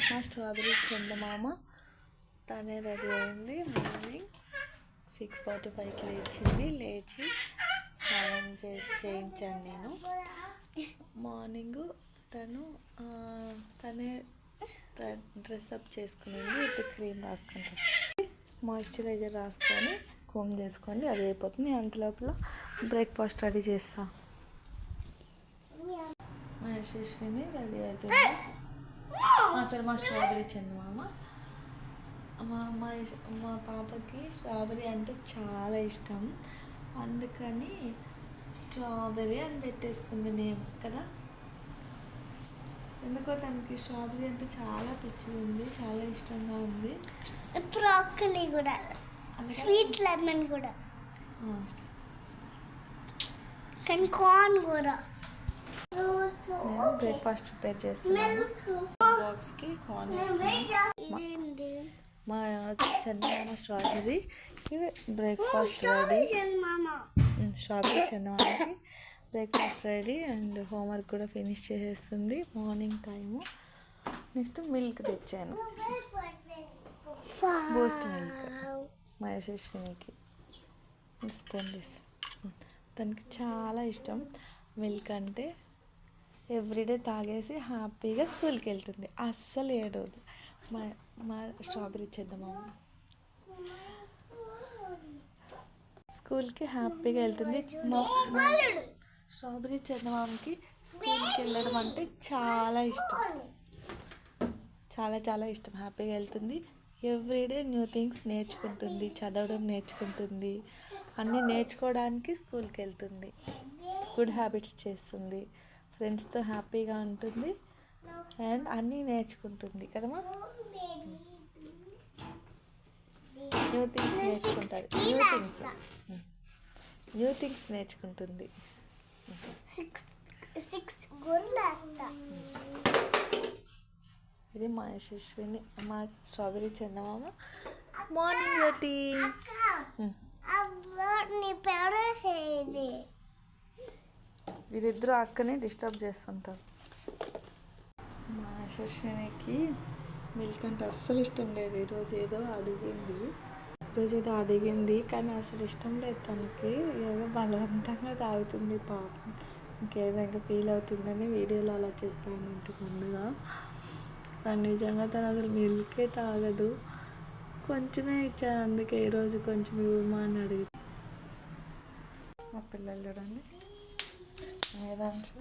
మా స్ట్రాబెరీ చందమామ తనే రెడీ అయింది. మార్నింగ్ 6:45కి లేచి స్నానం చేయించాను నేను. మార్నింగ్ తనే డ్రెస్అప్ చేసుకునింది. ఇప్పుడు క్రీమ్ రాసుకుంటాను, మాయిశ్చరైజర్ రాసుకొని కోమ్ చేసుకొని రెడీ అయిపోతుంది. అంతలోపల బ్రేక్ఫాస్ట్ రెడీ చేస్తా. మా యశస్విని రెడీ అవుతుంది. అసలు మా స్ట్రాబెరీ చందమామ. మా పాపకి స్ట్రాబెరీ అంటే చాలా ఇష్టం, అందుకని స్ట్రాబెరీ అని పెట్టేసుకుంది నేమ్ కదా. ఎందుకో తనకి స్ట్రాబెరీ అంటే చాలా పిచ్చి ఉంది, చాలా ఇష్టంగా ఉంది. బ్రోకలీ కూడా, స్వీట్ లెమన్ కూడా, కానీ కార్న్ కూడా. నేను బ్రేక్ఫాస్ట్ ప్రిపేర్ చేస్తున్నాను. బాక్స్కి కార్న్ వేస్తున్నాను. మా చందమామ స్ట్రాబెరీ బ్రేక్ఫాస్ట్ రెడీ. స్ట్రాబెరీ చందమామకి బ్రేక్ఫాస్ట్ రెడీ అండ్ హోంవర్క్ కూడా ఫినిష్ చేసేస్తుంది. Morning time. నెక్స్ట్ మిల్క్ తెచ్చాను, బూస్ట్ మిల్క్ మా యశస్వినికి. స్పూన్ తీస్తాను. తనకి చాలా ఇష్టం మిల్క్ అంటే. ఎవ్రీడే తాగేసి హ్యాపీగా స్కూల్కి వెళ్తుంది, అస్సలు ఏడవదు మా స్ట్రాబెరీ చందమామ. స్కూల్కి హ్యాపీగా వెళ్తుంది. స్ట్రాబెరీ చందమామకి స్కూల్కి వెళ్ళడం అంటే చాలా ఇష్టం, చాలా చాలా ఇష్టం. హ్యాపీగా వెళ్తుంది. ఎవ్రీడే న్యూ థింగ్స్ నేర్చుకుంటుంది, చదవడం నేర్చుకుంటుంది, అన్నీ నేర్చుకోవడానికి స్కూల్కి వెళ్తుంది. గుడ్ హ్యాబిట్స్ చేస్తుంది, ఫ్రెండ్స్తో హ్యాపీగా ఉంటుంది అండ్ అన్నీ నేర్చుకుంటుంది కదమ్మా. న్యూ థింగ్స్ నేర్చుకుంటుంది, న్యూ థింగ్స్ నేర్చుకుంటుంది. ఇది మా యశస్విని, మా స్ట్రాబెరీ చందమామ మార్నింగ్ రొటీన్. వీరిద్దరూ అక్కని డిస్టర్బ్ చేస్తుంటారు. మా యశస్వినికి మిల్క్ అంటే అస్సలు ఇష్టం లేదు. ఈరోజు ఏదో అడిగింది కానీ అసలు ఇష్టం లేదు తనకి. ఏదో బలవంతంగా తాగుతుంది పాపం. ఇంకేదో ఇంకా ఫీల్ అవుతుందని వీడియోలో అలా చెప్పాను ఇంతకు ముందుగా. కానీ నిజంగా తను అసలు మిల్కే తాగదు. కొంచెమే ఇచ్చాను, అందుకే ఈరోజు కొంచెం ఇవ్వమా అని అడిగి. మా పిల్లలు చూడండి ఏదంటే